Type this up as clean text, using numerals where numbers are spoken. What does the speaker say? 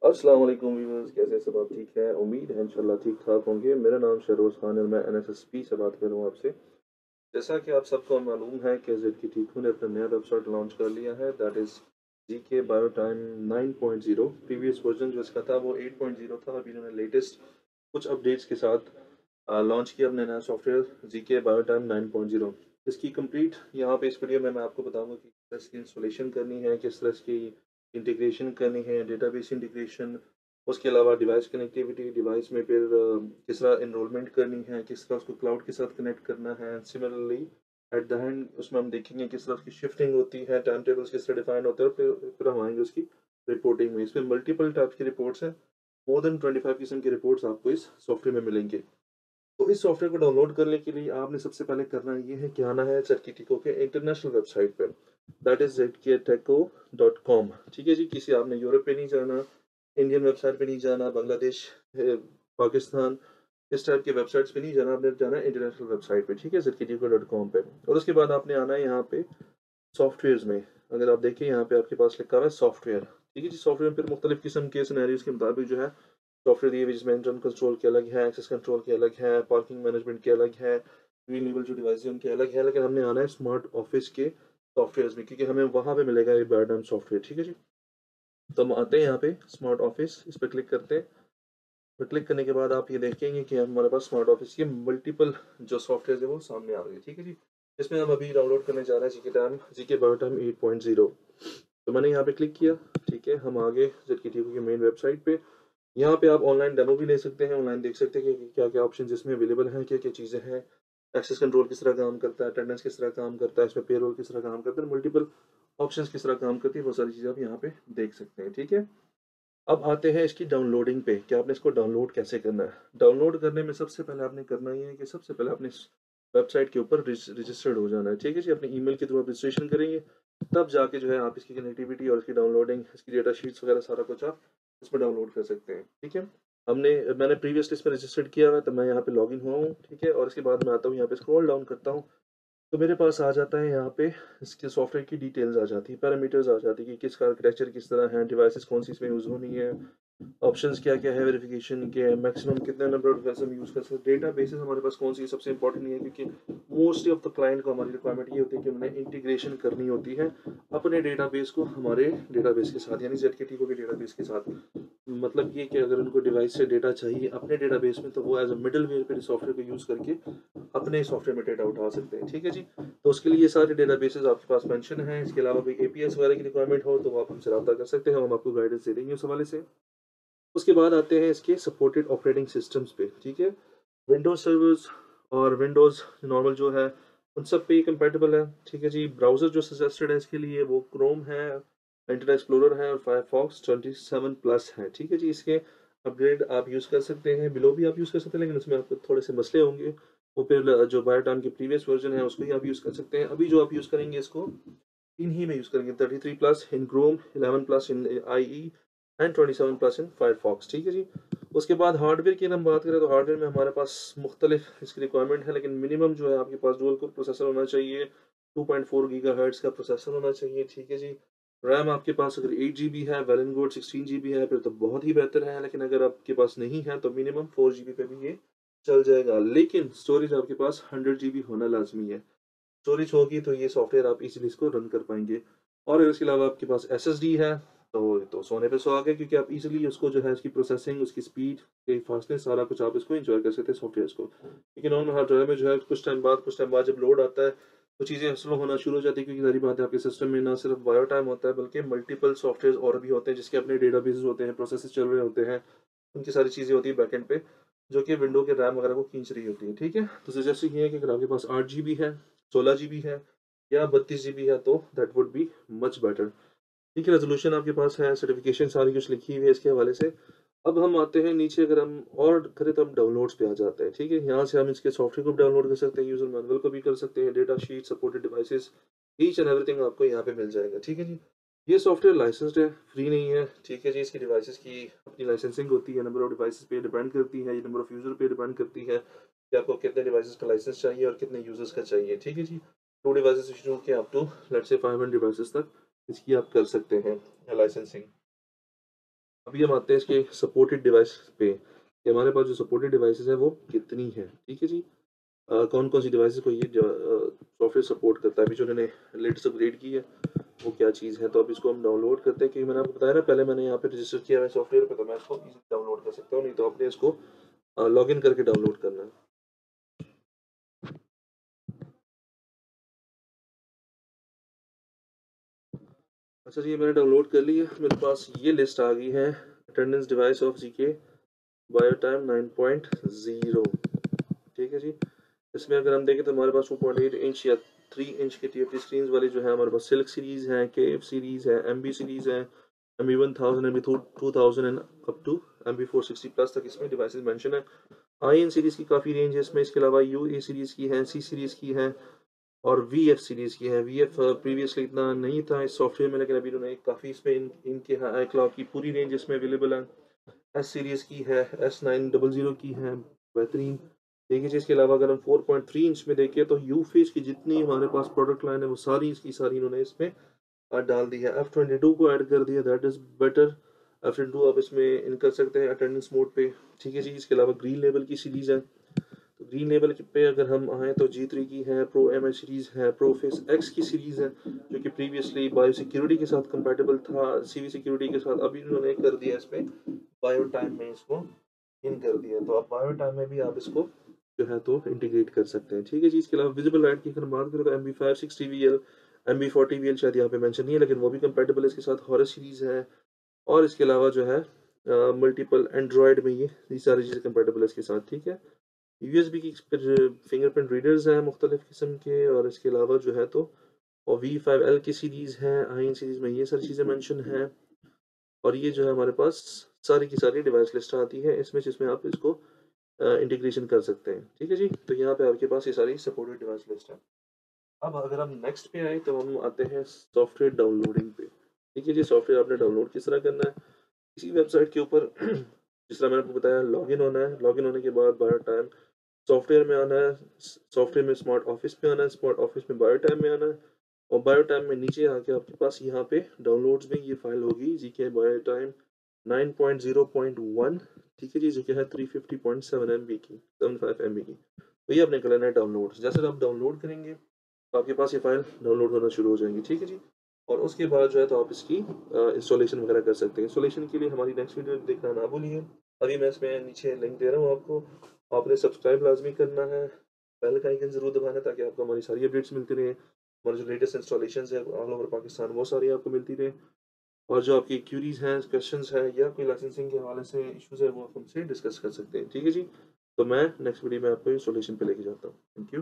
अस्सलाम वालेकुम व्यूअर्स, कैसे सब आप ठीक हैं? उम्मीद है इंशाल्लाह ठीक ठाक होंगे। मेरा नाम शहरोज़ खान है और मैं एनएसएसपी से बात कर रहा हूँ आपसे। जैसा कि आप सबको मालूम है कि ज़ेडकेटीकू ने अपना नया वेबसाइट लॉन्च कर लिया है, that is GK BioTime 9.0। Previous version जो इसका था वो 8.0 था। अभी इन्होंने लेटेस्ट कुछ अपडेट्स के साथ लॉन्च किया अपना नया सॉफ्टवेयर जीके बायोटाइम 9.0। इसकी कंप्लीट यहाँ पे इस वीडियो में मैं आपको बताऊंगा कि किस तरह इसकी इंस्टॉलेशन करनी है, किस तरह इसकी इंटीग्रेशन करनी है, डेटाबेस इंटीग्रेशन, उसके अलावा डिवाइस कनेक्टिविटी, डिवाइस में फिर किस तरह एनरोलमेंट करनी है, किस तरह उसको क्लाउड के साथ कनेक्ट करना है। सिमिलरली एट द एंड उसमें हम देखेंगे किस तरह उसकी शिफ्टिंग होती है, टाइम टेबल्स किस तरह डिफाइन होते हैं, और फिर हम आएंगे उसकी रिपोर्टिंग में। इसमें मल्टीपल टाइप्स की रिपोर्ट्स हैं, मोर देन 25 किस्म की रिपोर्ट्स आपको इस सॉफ्टवेयर में मिलेंगे। तो इस सॉफ्टवेयर को डाउनलोड करने के लिए आपने सबसे पहले करना ये है कि आना है जेडकेटेको के इंटरनेशनल वेबसाइट पे, दैट इज zkteco.com। ठीक है जी, किसी आपने यूरोप पे नहीं जाना, इंडियन वेबसाइट पे नहीं जाना, बांग्लादेश, पाकिस्तान, इस टाइप के वेबसाइट्स पे नहीं जाना, आपने जाना है इंटरनेशनल वेबसाइट पे। ठीक है, zkteco.com पे। और उसके बाद आपने आना है यहाँ पे सॉफ्टवेयर में। अगर आप देखें यहाँ पे आपके पास लिखा हुआ है सॉफ्टवेयर। ठीक है जी, सॉफ्टवेयर में फिर मुख्तलिफ किस्म के सिनेरियोज के मुताबिक जो है सॉफ्टवेयर दिए हुए, जिसमें इंजन कंट्रोल के अलग है, एक्सेस कंट्रोल के अलग है, पार्किंग मैनेजमेंट के अलग है, ग्रीन लेवल जो डिवाइस है उनके अलग है। लेकिन हमने आना है स्मार्ट ऑफिस के सॉफ्टवेयर में, क्योंकि हमें वहां पे मिलेगा ये बायोडाम सॉफ्टवेयर। ठीक है जी, तो हम आते हैं यहाँ पे स्मार्ट ऑफिस, इस पर क्लिक करते हैं। पर क्लिक करने के बाद आप ये देखेंगे कि हमारे पास स्मार्ट ऑफिस के मल्टीपल जो सॉफ्टवेयर है वो सामने आ रही है। ठीक है जी, इसमें हम अभी डाउनलोड करने जा रहे हैं जीके बायोटाइम 8.0। तो मैंने यहाँ पे क्लिक किया। ठीक है, हम आगे जेडकेटीकू की मेन वेबसाइट पे। यहाँ पे आप ऑनलाइन डेमो भी ले सकते हैं, ऑनलाइन देख सकते हैं कि क्या क्या ऑप्शन इसमें अवेलेबल हैं, क्या क्या चीज़ें हैं, एक्सेस कंट्रोल किस तरह काम करता है, अटेंडेंस किस तरह काम करता है, इसमें पेरोल किस तरह काम करता है, मल्टीपल ऑप्शंस किस तरह काम करती है, वो सारी चीज़ें आप यहाँ पे देख सकते हैं। ठीक है, अब आते हैं इसकी डाउनलोडिंग पे कि आपने इसको डाउनलोड कैसे करना है। डाउनलोड करने में सबसे पहले आपने करना ये है कि सबसे पहले आपने इस वेबसाइट के ऊपर रजिस्टर्ड हो जाना है। ठीक है जी, अपने ईमेल के थ्रू आप रजिस्ट्रेशन करेंगे, तब जाके जो है आप इसकी कनेक्टिविटी और इसकी डाउनलोडिंग, इसकी डेटा शीट्स वगैरह सारा कुछ आप इसमें डाउनलोड कर सकते हैं। ठीक है, मैंने प्रीवियसली इसमें रजिस्टर्ड किया हुआ है, तो मैं यहाँ पे लॉगिन हुआ हूँ। ठीक है, और इसके बाद मैं आता हूँ यहाँ पे स्क्रॉल डाउन करता हूँ, तो मेरे पास आ जाता है यहाँ पे इसके सॉफ्टवेयर की डिटेल्स आ जाती है, पैरामीटर्स आ जाती है कि किसका आर्किटेक्चर किस तरह है, डिवाइसेस कौन सी इसमें यूज़ होनी है, ऑप्शंस क्या क्या है, वेरिफिकेशन के मैक्सिमम कितने नंबर ऑफ डिवाइस हम यूज़ कर सकते हैं, डेटा बेसिस हमारे पास कौन सी सबसे इंपॉर्टेंट नहीं है, क्योंकि मोस्टली ऑफ द क्लाइंट को हमारी रिक्वायरमेंट ये होती है कि उन्हें इंटीग्रेशन करनी होती है अपने डेटाबेस को हमारे डेटाबेस के साथ, यानी जेडकेटीकू के डेटाबेस के साथ। मतलब ये कि अगर उनको डिवाइस से डेटा चाहिए अपने डेटाबेस में, तो वो एज अ मिडल वेयर पे सॉफ्टवेयर को यूज़ करके अपने सॉफ्टवेयर में डेटा उठा सकते हैं। ठीक है जी, तो उसके लिए ये सारे डेटाबेसेस आपके पास मेंशन है। इसके अलावा कोई एपीएस वगैरह की रिक्वायरमेंट हो तो आप हमसे रब्ता कर सकते हैं, हम आपको गाइडेंस दे देंगे उस हवाले से। उसके बाद आते हैं इसके सपोर्टेड ऑपरेटिंग सिस्टम्स पे। ठीक है, विंडोज सर्वर्स और विंडोज नॉर्मल जो है उन सब पे कंपेटेबल है। ठीक है जी, ब्राउज़र जो सजेस्टेड है इसके लिए वो क्रोम है, इंटरनेट एक्सप्लोरर है और फायरफॉक्स 27 प्लस है। ठीक है जी, इसके अपग्रेड आप यूज़ कर सकते हैं, बिलो भी आप यूज़ कर सकते हैं, लेकिन उसमें आपको थोड़े से मसले होंगे। वो फिर जो बायोटान की प्रीवियस वर्जन है उसको ही आप यूज़ कर सकते हैं। अभी जो आप यूज़ करेंगे इसको इन्हीं में यूज़ करेंगे, 33 plus in Chrome, 11 plus in I and 27 plus in Firefox. ठीक है जी, उसके बाद हार्डवेयर की हम बात करें तो हार्डवेयर में हमारे पास मुख्तलिफ इसकी रिक्वायरमेंट है, लेकिन मिनिमम जो है आपके पास डुअल कोर प्रोसेसर होना चाहिए, 2.4 गीगाहर्ट्ज़ का प्रोसेसर होना चाहिए। ठीक है जी, रैम आपके पास अगर 8 GB है, वेल एंड गुड, 16 GB है फिर तो बहुत ही बेहतर है, लेकिन अगर आपके पास नहीं है तो मिनिमम 4 GB पे भी ये चल जाएगा। लेकिन स्टोरेज आपके पास 100 GB होना लाजमी है। स्टोरेज होगी तो ये सॉफ्टवेयर आप इजीली इसको रन कर पाएंगे। और अगर इसके अलावा आपके पास एसएसडी है तो सोने पे सुहागा है, क्योंकि आप इजीली उसको जो है उसकी प्रोसेसिंग, उसकी स्पीड, फास्टनेस, सारा कुछ आप इसको एंजॉय कर सकते हैं सॉफ्टवेयर को। लेकिन नॉर्मल हार्ड ड्राइव में जो है कुछ टाइम बाद जब लोड आता है तो चीज़ें स्लो होना शुरू हो जाती है, क्योंकि सारी बात है आपके सिस्टम में ना सिर्फ बायो टाइम होता है बल्कि मल्टीपल सॉफ्टवेयर और भी होते हैं जिसके अपने डेटाबेसेस होते हैं, प्रोसेसेस चल रहे होते हैं, उनकी सारी चीज़ें होती है बैकएंड पे, जो कि विंडो के रैम वगैरह को खींच रही होती है। ठीक है, तो सजेस्ट ये है कि अगर आपके पास 8 GB है, 16 GB है या 32 GB है तो that would be much better. ठीक है, रेजोल्यूशन आपके पास है, सर्टिफिकेशन सारी कुछ लिखी हुई है इसके हवाले से। अब हम आते हैं नीचे, अगर हम और करें तो हम डाउनलोड्स पे आ जाते हैं। ठीक है, यहाँ से हम इसके सॉफ्टवेयर को भी डाउनलोड कर सकते हैं, यूजर मैनुअल को भी कर सकते हैं, data sheet, supported devices, each and everything आपको यहाँ पे मिल जाएगा। ठीक है जी, ये सॉफ्टवेयर लाइसेंस्ड है, फ्री नहीं है। ठीक है जी, इसकी डिवाइसेस की अपनी लाइसेंसिंग होती है, नंबर ऑफ डिवाइसेस पे डिपेंड करती है, ये नंबर ऑफ यूजर पे डिपेंड करती है कि आपको कितने डिवाइसेस का लाइसेंस चाहिए और कितने यूजर्स का चाहिए। ठीक है जी, 2 डिवाइसेस से शुरू के up to let's say 500 devices तक इसकी आप कर सकते हैं लाइसेंसिंग। अभी हम आते हैं इसके सपोर्टेड डिवाइस पे कि हमारे पास जो सपोर्टेड डिवाइसेस है वो कितनी है। ठीक है जी। कौन कौन सी डिवाइसेस को ये सॉफ्टवेयर सपोर्ट करता है, अभी जो उन्होंने लेटेस्ट अपग्रेड की है वो क्या चीज़ है। तो अब इसको हम डाउनलोड करते हैं, क्योंकि मैंने आपको बताया ना पहले मैंने यहाँ पे रजिस्टर किया है सॉफ्टवेयर पे, तो मैं इसको इजीली डाउनलोड कर सकता हूँ, नहीं तो अपने इसको लॉग इन करके डाउनलोड करना है। अच्छा जी, मैंने डाउनलोड कर ली है, मेरे पास ये लिस्ट आ गई है। Attendance device of GK bio time 9.0। ठीक है जी। इसमें अगर हम देखें तो हमारे पास 2.8 इंच या 3 इंच के टीएफटी स्क्रीन वाली जो है हमारे पास सिल्क सीरीज़ है, केएफ सीरीज़ है, एमबी सीरीज़ है, MB 1000, MB 2000 and up to MB 460 plus तक इसमें डिवाइसेस मेंशन है। आई एन सीरीज़ की काफ़ी रेंज है इसमें, इसके अलावा यू ए सीरीज़ की है, सी सीरीज़ की है और वी एफ सीरीज़ की है। वी एफ प्रीवियसली इतना नहीं था इस सॉफ्टवेयर में, लेकिन अभी उन्होंने काफ़ी इसमें इनके हाई क्लॉक की पूरी रेंज इसमें अवेलेबल है। एस सीरीज़ की है, S900 की है, बेहतरीन। देखिए जी, इसके अलावा अगर हम 4.3 इंच में देखें तो यू फेस की जितनी हमारे पास प्रोडक्ट लाइन है वो सारी इसकी सारी इन्होंने इसमें डाल दी है। F22 को ऐड कर दिया, दैट इज़ बेटर। F22 आप इसमें इन कर सकते हैं अटेंडेंस मोड पे। ठीक है जी। इसके अलावा ग्रीन लेवल की सीरीज़ है, तो ग्रीन लेवल पे अगर हम आएँ तो G3 की है, प्रो एम एच सीरीज़ है, प्रो फेस एक्स की सीरीज़ है, जो कि प्रीवियसली बायो सिक्योरिटी के साथ कंपेटेबल था, सीवी सिक्योरिटी के साथ। अभी इन्होंने कर दिया इसमें बायो टाइम में इसको इन कर दिया, तो अब बायो टाइम में भी आप इसको जो है तो इंटीग्रेट कर सकते हैं। ठीक है जी। इसके अलावा विजिबल लाइट की अगर हम बात करें तो MB560VL, MB40VL शायद यहाँ पे मेंशन नहीं है, लेकिन वो भी कंपेटेबल है इसके साथ। हॉरर सीरीज़ है, और इसके अलावा जो है मल्टीपल एंड्रॉयड में ये सारी चीज़ें कंपेटेबल है इसके साथ। ठीक है। यूएसबी की फिंगरप्रिंट रीडर्स हैं मुख्तलिफ किस्म के, और इसके अलावा जो है तो और V5L की सीरीज़ है, आई सीरीज़ में ये सारी चीज़ें मेंशन हैं। और ये जो है हमारे पास सारी की सारी डिवाइस लिस्ट आती है इसमें, जिसमें आप इसको इंटीग्रेशन कर सकते हैं। ठीक है जी। तो यहाँ पे आपके पास ये सारी सपोर्टेड डिवाइस लिस्ट है। अब अगर हम नेक्स्ट पे आए तो हम आते हैं सॉफ्टवेयर डाउनलोडिंग पे। ठीक है जी। सॉफ्टवेयर आपने डाउनलोड किस तरह करना है, इसी वेबसाइट के ऊपर जिस तरह मैंने आपको बताया लॉगिन होना है। लॉगिन होने के बाद बायो टाइम सॉफ्टवेयर में आना है, सॉफ्टवेयर में स्मार्ट ऑफिस पे आना है, स्मार्ट ऑफिस में बायो टाइम में आना है, और बायो टाइम में नीचे आके आपके पास यहाँ पे डाउनलोड्स में ये फाइल होगी जीके बायो टाइम 9.0.1। ठीक है जी। जो कि है 350.7 MB की, 75 MB की। तो ये आपने कर लेना है डाउनलोड। जैसे आप डाउनलोड करेंगे तो आपके पास ये फाइल डाउनलोड होना शुरू हो जाएंगी। ठीक है जी। और उसके बाद जो है तो आप इसकी इंस्टॉलेशन वगैरह कर सकते हैं। इंस्टॉलेशन के लिए हमारी नेक्स्ट वीडियो देखना ना भूलिए। अभी मैं इसमें नीचे लिंक दे रहा हूँ आपको, आपने सब्सक्राइब लाजमी करना है, बेल का आइकन ज़रूर दबाना है, ताकि आपको हमारी सारी अपडेट्स मिलती रहे। हमारे जो लेटेस्ट इंस्टॉलेशन है ऑल ओवर पाकिस्तान वो सारी आपको मिलती रहे। और जो आपकी क्यूरीज हैं, क्वेश्चंस हैं, या कोई लाइसेंसिंग के हवाले से इश्यूज है, वो आप हमसे डिस्कस कर सकते हैं। ठीक है जी। तो मैं नेक्स्ट वीडियो में आपको इंस्टॉलेशन पे लेके जाता हूँ। Thank you.